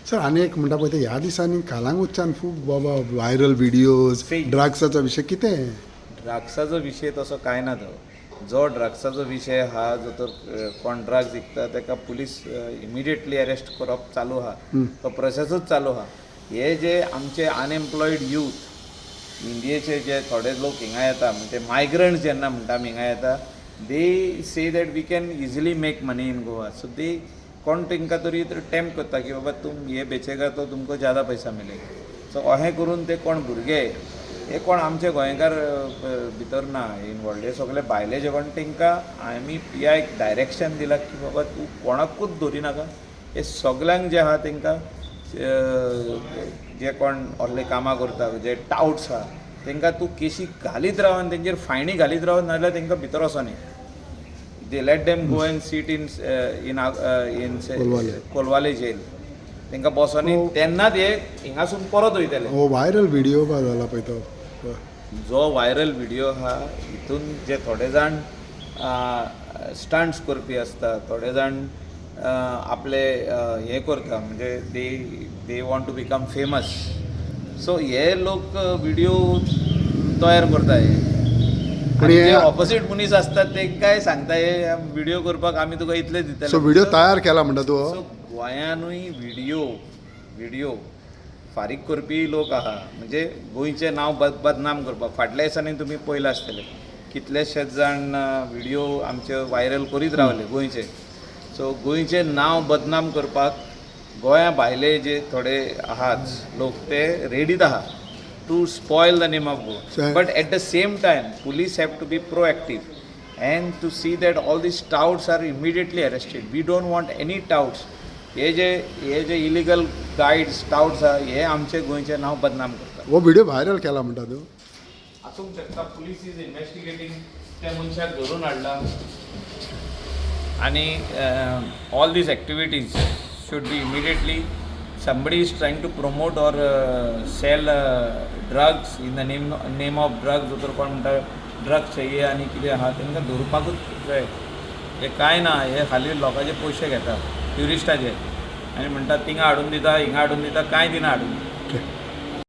Sir आनी एक म्हणटा पळय ते ह्या दिसांनी कालांगूटच्यान खूब बाबा व्हायरल व्हिडियोज ड्रग्साचो विशय कितें? ड्रग्साचो विशय तसो कांय ना तो. जो ड्रग्साचो विशय आहा जो तर कोण ड्रग्स विकता ताका पुलीस इमिडिएटली अरेस्ट करप चालू आहा. तो प्रोसेसूच चालू आहा. हे जे आमचे अनएम्प्लॉयड यूथ इंडियेचे जे थोडे लोक हिंगा येता म्हणजे मायग्रंट्स जेन्ना म्हणटा आमी हिंगा येता they say that we can easily make money in Goa. So दे कोण तांकां तरी टेम्प करता की बाबा तुम हे बेचेगा तो तुमको ज़्यादा पैसा मिलेगा. सो अहें करून ते कोण भुरगे हे कोण आमचे गोंयकार भितर ना इनवॉल्ड. हे सगळे भायले जे कोण तांकां आमी ह्या एक डायरेक्शन दिलां की बाबा तूं कोणाकूच धरी नाका. हे सगल्यांक जे आहा तांकां जे कोण असले कामां करता जे टाउट्स आहा तांकां तूं केशी घालीत राव आनी तेंचेर फायनी घालीत राव नाजाल्यार तांकां भितर वचोनी. They let them go and sit in Colvale jail. तांकां बसोनी तेन्नाच हे हिंगासून परत वयतले. हो व्हायरल व्हिडिओ बा जाला पळय तो. जो व्हायरल व्हिडिओ आहा हितून जे थोडे जाण स्टंट्स करपी आसता थोडे जाण आपले हे करता म्हणजे they want to become famous. So हे लोक व्हिडिओ तयार करताय पण जे ऑपोजीट मनीस असतात ते काय सांगताय व्हिडिओ करपाक आमी तुका इतले दितले. सो व्हिडिओ तयार केला म्हणटा तूं? सो गोंयानूय व्हिडिओ फारीक करपी लोक आहा म्हणजे गोंयचें नांव बदनाम करपाक. फाटल्या दिसांनी तुमी पळयलां आसतलें कितलेशेच जाण व्हिडिओ आमचे व्हायरल करीत रावले गोंयचे. सो गोंयचें नांव बदनाम करपाक गोंया भायले जे थोडे आहात लोक ते रेडीत आहा to spoil the name of Goa. But at the same time police have to be proactive and to see that all these touts are immediately arrested. We don't want any touts. हे जे इलिगल गाइड्स टाउट्स आहा हे आमचे गोंयचें नांव बदनाम करतात. हो व्हिडिओ व्हायरल केला म्हणटा तूं? आसूंक शकता. Police is investigating. त्या मनशाक धरून हाडला आनी all these activities should be immediately somebody is trying to promote or sell drugs in the name of drugs. जर कोण म्हणटा ड्रग्स चाहिए आनी कितें आहा तांकां धरपाकूच जाय. हे कांय ना. हे खाली लोकांचे पयशे घेता ट्युरिस्टाचे आनी म्हणटा थिंगा हाडून दिता हिंगा हाडून दिता कांय दिना हाडून.